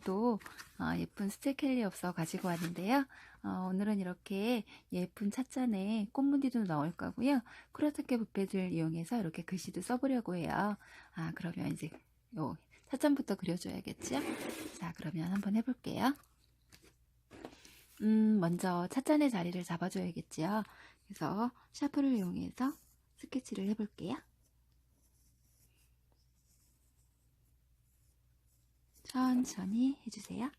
오늘도 예쁜 스테켈리업서 가지고 왔는데요. 오늘은 이렇게 예쁜 찻잔에 꽃무늬도 넣을 거고요. 쿠라타케 붓배들 이용해서 이렇게 글씨도 써보려고 해요. 그러면 이제 요 찻잔부터 그려줘야겠죠? 자, 그러면 한번 해볼게요. 먼저 찻잔의 자리를 잡아줘야겠지요. 그래서 샤프를 이용해서 스케치를 해볼게요. 천천히 해주세요.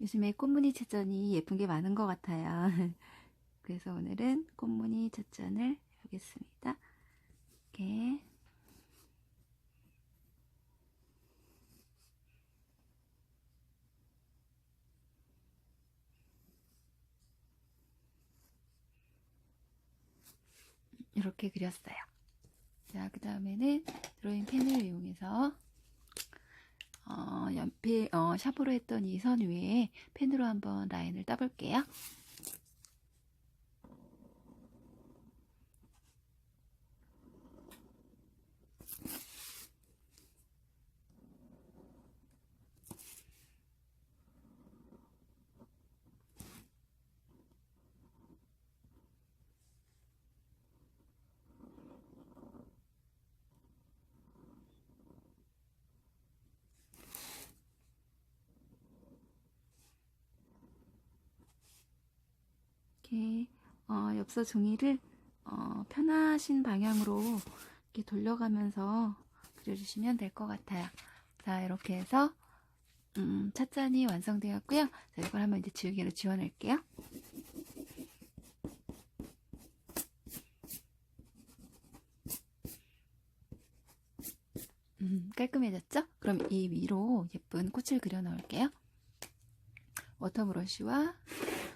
요즘에 꽃무늬 찻잔이 예쁜 게 많은 것 같아요. 그래서 오늘은 꽃무늬 찻잔을 해보겠습니다. 이렇게 이렇게 그렸어요. 자, 그 다음에는 드로잉 펜을 이용해서 연필 샤프로 했던 이 선 위에 펜으로 한번 라인을 따볼게요. 이렇게 엽서 종이를 편하신 방향으로 이렇게 돌려가면서 그려주시면 될 것 같아요. 자, 이렇게 해서 찻잔이 완성되었고요. 자, 이걸 한번 이제 지우개로 지워낼게요. 깔끔해졌죠? 그럼 이 위로 예쁜 꽃을 그려 넣을게요. 워터브러쉬와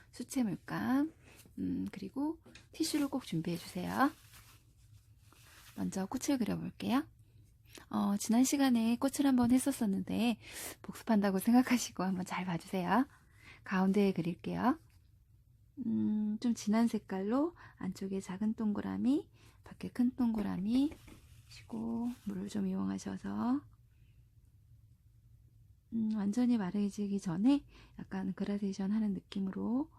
수채 물감, 그리고 티슈를 꼭 준비해 주세요. 먼저 꽃을 그려볼게요. 지난 시간에 꽃을 한번 했었었는데 복습한다고 생각하시고 한번 잘 봐주세요. 가운데에 그릴게요. 좀 진한 색깔로 안쪽에 작은 동그라미, 밖에 큰 동그라미 시고 물을 좀 이용하셔서 완전히 마르기 전에 약간 그라데이션 하는 느낌으로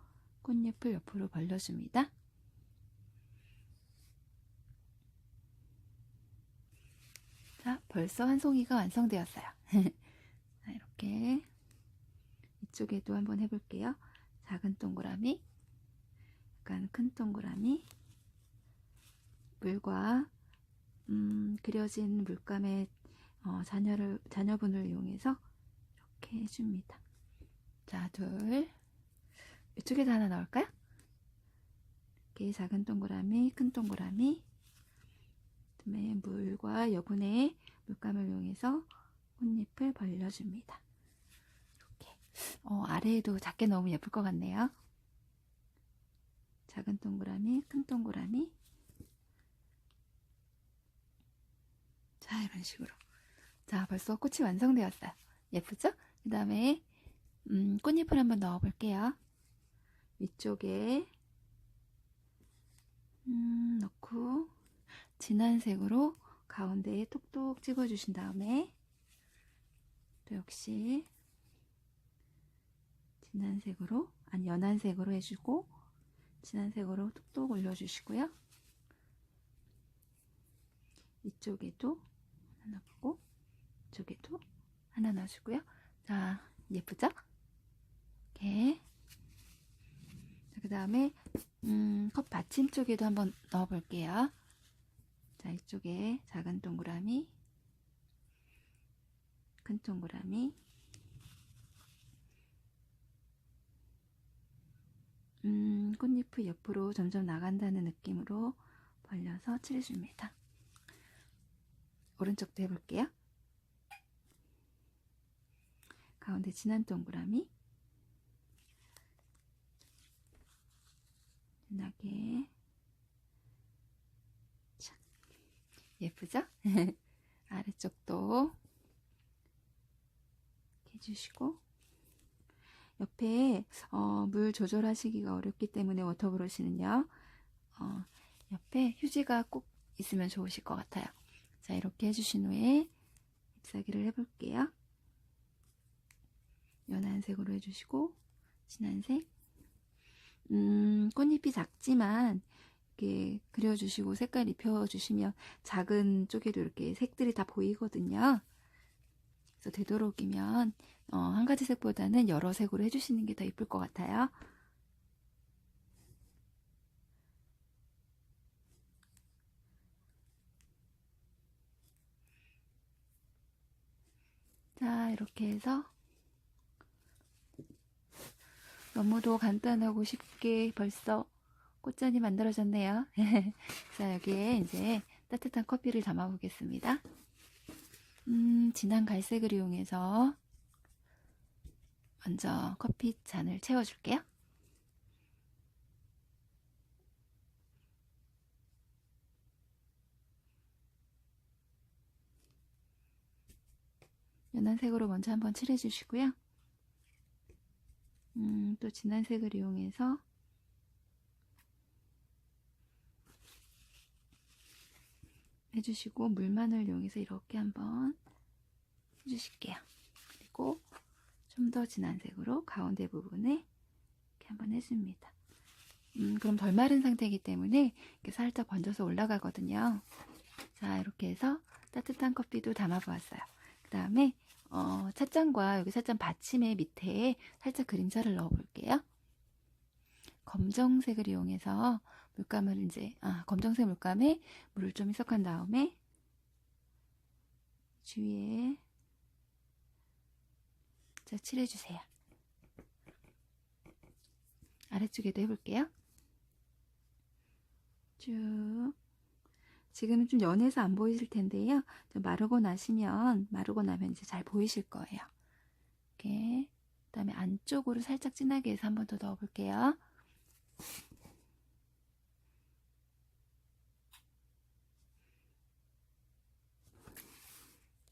꽃잎을 옆으로 벌려줍니다. 자, 벌써 한 송이가 완성되었어요. 자, 이렇게 이쪽에도 한번 해볼게요. 작은 동그라미, 약간 큰 동그라미, 물과 그려진 물감의 잔여분을 이용해서 이렇게 해줍니다. 자, 둘, 이쪽에도 하나 넣을까요? 이렇게 작은 동그라미, 큰 동그라미, 그다음에 물과 여분의 물감을 이용해서 꽃잎을 벌려줍니다. 이렇게 아래에도 작게 넣으면 예쁠 것 같네요. 작은 동그라미, 큰 동그라미. 자, 이런 식으로. 자, 벌써 꽃이 완성되었어요. 예쁘죠? 그 다음에 꽃잎을 한번 넣어 볼게요. 위쪽에 넣고 진한 색으로 가운데에 톡톡 찍어 주신 다음에 또 역시 진한 색으로, 연한 색으로 해주고 진한 색으로 톡톡 올려주시고요. 이쪽에도 하나 넣고 이쪽에도 하나 넣어주고요. 자, 예쁘죠? 이렇게. 그 다음에 컵 받침 쪽에도 한번 넣어 볼게요. 자, 이쪽에 작은 동그라미, 큰 동그라미, 꽃잎이 옆으로 점점 나간다는 느낌으로 벌려서 칠해줍니다. 오른쪽도 해볼게요. 가운데 진한 동그라미, 진하게. 자, 예쁘죠? 아래쪽도 해주시고 옆에 물 조절하시기가 어렵기 때문에 워터브러쉬는요 옆에 휴지가 꼭 있으면 좋으실 것 같아요. 자, 이렇게 해주신 후에 잎사귀를 해볼게요. 연한색으로 해주시고, 진한색. 꽃잎이 작지만 이렇게 그려주시고 색깔 입혀주시면 작은 쪽에도 이렇게 색들이 다 보이거든요. 그래서 되도록이면 한 가지 색보다는 여러 색으로 해주시는 게 더 이쁠 것 같아요. 자, 이렇게 해서 너무도 간단하고 쉽게 벌써 꽃잔이 만들어졌네요. 자, 여기에 이제 따뜻한 커피를 담아 보겠습니다. 진한 갈색을 이용해서 먼저 커피 잔을 채워줄게요. 연한 색으로 먼저 한번 칠해주시고요. 또 진한 색을 이용해서 해주시고 물만을 이용해서 이렇게 한번 해주실게요. 그리고 좀 더 진한 색으로 가운데 부분에 이렇게 한번 해줍니다. 그럼 덜 마른 상태이기 때문에 이렇게 살짝 번져서 올라가거든요. 자, 이렇게 해서 따뜻한 커피도 담아 보았어요. 그 다음에 찻잔과 여기 찻잔 받침의 밑에 살짝 그림자를 넣어 볼게요. 검정색을 이용해서 물감을 검정색 물감에 물을 좀 희석한 다음에 주위에 자, 칠해주세요. 아래쪽에도 해볼게요. 쭉. 지금은 좀 연해서 안 보이실 텐데요. 좀 마르고 나면 이제 잘 보이실 거예요. 이렇게. 그 다음에 안쪽으로 살짝 진하게 해서 한 번 더 넣어볼게요.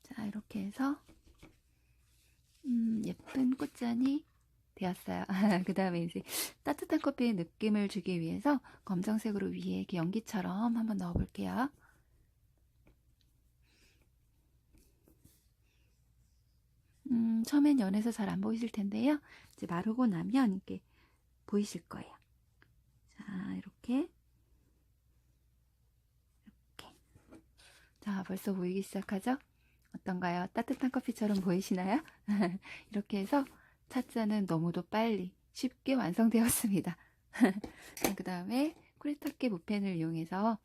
자, 이렇게 해서 예쁜 꽃잔이 되었어요. 그 다음에 이제 따뜻한 커피의 느낌을 주기 위해서 검정색으로 위에 이렇게 연기처럼 한번 넣어볼게요. 처음엔 연해서 잘 안 보이실 텐데요. 이제 마르고 나면 이렇게 보이실 거예요. 자, 이렇게. 자, 벌써 보이기 시작하죠? 어떤가요? 따뜻한 커피처럼 보이시나요? 이렇게 해서 찻잔은 너무도 빨리 쉽게 완성되었습니다. 그 다음에 쿠리타케 붓펜을 이용해서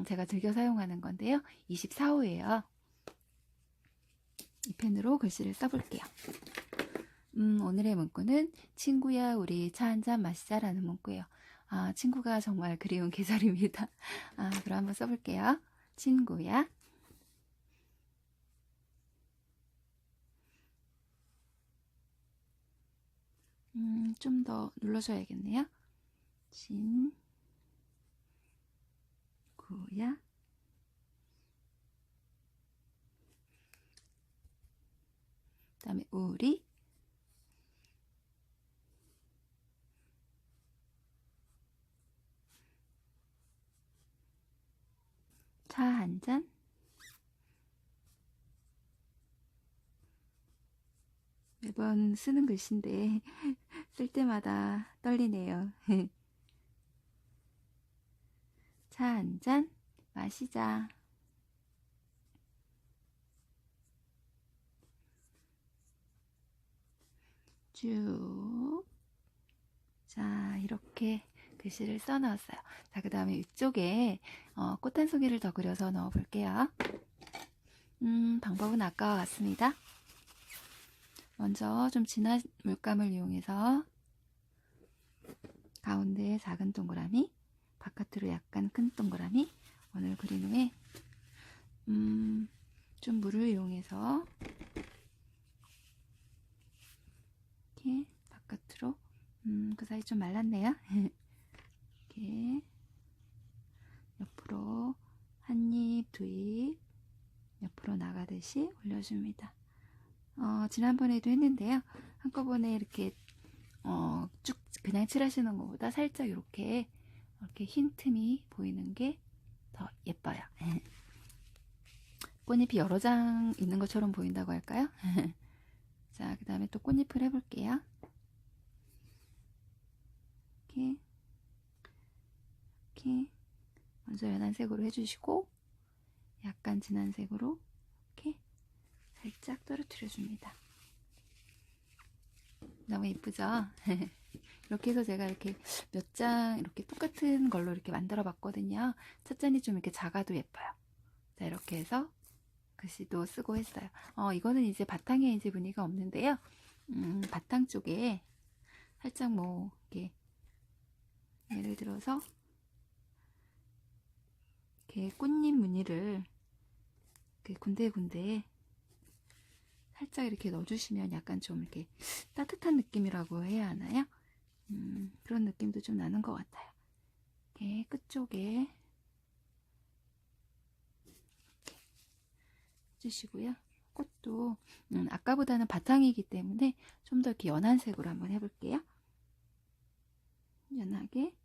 제가 즐겨 사용하는 건데요. 24호예요. 이 펜으로 글씨를 써볼게요. 오늘의 문구는 친구야 우리 차 한잔 마시자라는 문구예요. 친구가 정말 그리운 계절입니다. 그럼 한번 써볼게요. 친구야 좀 더 눌러줘야겠네요. 친구야 그 다음에 우리 차 한잔 매번 쓰는 글씨인데 쓸 때마다 떨리네요. 차 한잔 마시자. 쭉. 자, 이렇게 글씨를 써넣었어요. 자, 그 다음에 위쪽에 꽃 한 송이를 더 그려서 넣어 볼게요. 방법은 아까와 같습니다. 먼저 좀 진한 물감을 이용해서 가운데에 작은 동그라미, 바깥으로 약간 큰 동그라미 원을 그린 후에 좀 물을 이용해서 이렇게 바깥으로 그 사이 좀 말랐네요. 이렇게 옆으로 한 입, 두 입 옆으로 나가듯이 올려줍니다. 지난번에도 했는데요. 한꺼번에 이렇게 쭉 그냥 칠하시는 것보다 살짝 이렇게 이렇게 흰 틈이 보이는 게 더 예뻐요. 꽃잎이 여러 장 있는 것처럼 보인다고 할까요? 자, 그 다음에 또 꽃잎을 해볼게요. 이렇게 먼저 연한 색으로 해주시고 약간 진한 색으로 이렇게 살짝 떨어뜨려 줍니다. 너무 예쁘죠? 이렇게 해서 제가 이렇게 몇 장 이렇게 똑같은 걸로 이렇게 만들어 봤거든요. 찻잔이 좀 이렇게 작아도 예뻐요. 자, 이렇게 해서 글씨도 쓰고 했어요. 이거는 이제 바탕에 이제 무늬가 없는데요. 바탕 쪽에 살짝 뭐 이렇게 예를 들어서 이렇게 꽃잎 무늬를 이렇게 군데군데 살짝 이렇게 넣어주시면 약간 좀 이렇게 따뜻한 느낌이라고 해야 하나요? 그런 느낌도 좀 나는 것 같아요. 이렇게 끝쪽에 이렇게 해주시고요. 꽃도 아까보다는 바탕이기 때문에 좀 더 이렇게 연한 색으로 한번 해볼게요. 연하게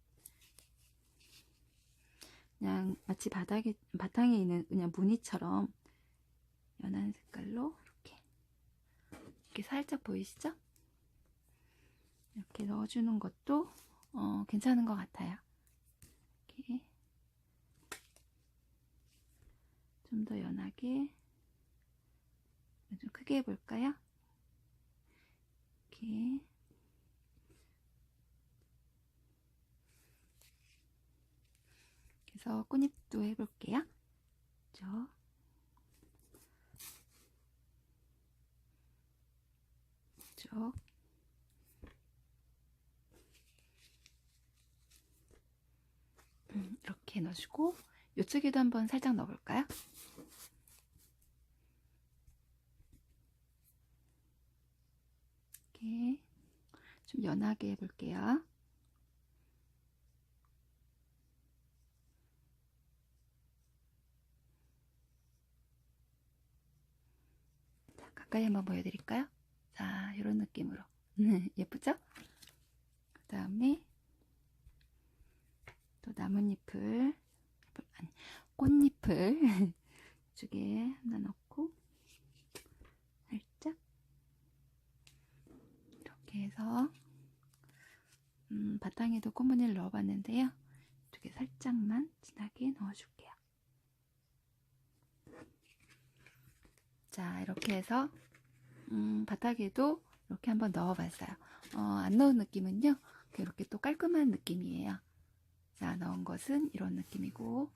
그냥 마치 바탕에 있는 그냥 무늬처럼 연한 색깔로 이렇게 살짝 보이시죠? 이렇게 넣어주는 것도 괜찮은 것 같아요. 이렇게 좀 더 연하게 좀 크게 해볼까요? 이렇게 그래서 꽃잎도 해볼게요. 쭉 이렇게 넣어주고 이쪽에도 한번 살짝 넣어볼까요? 이렇게 좀 연하게 해볼게요. 자, 가까이 한번 보여드릴까요? 자, 이런 느낌으로 예쁘죠? 그 다음에 또 나뭇잎을 아니 꽃잎을 이쪽에 하나 넣고 살짝 이렇게 해서 바탕에도 꽃무늬를 넣어봤는데요. 이쪽에 살짝만 진하게 넣어줄게요. 자, 이렇게 해서 바닥에도 이렇게 한번 넣어봤어요. 안 넣은 느낌은요, 이렇게 또 깔끔한 느낌이에요. 자, 넣은 것은 이런 느낌이고,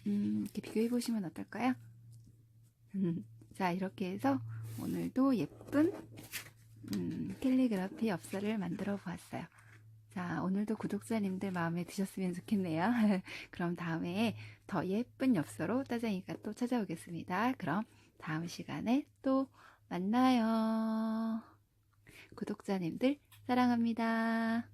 이렇게 비교해 보시면 어떨까요? 자, 이렇게 해서 오늘도 예쁜 캘리그라피 엽서를 만들어 보았어요. 자, 오늘도 구독자님들 마음에 드셨으면 좋겠네요. 그럼 다음에 더 예쁜 엽서로 따쟁이가 또 찾아오겠습니다. 그럼 다음 시간에 또 만나요. 구독자님들 사랑합니다.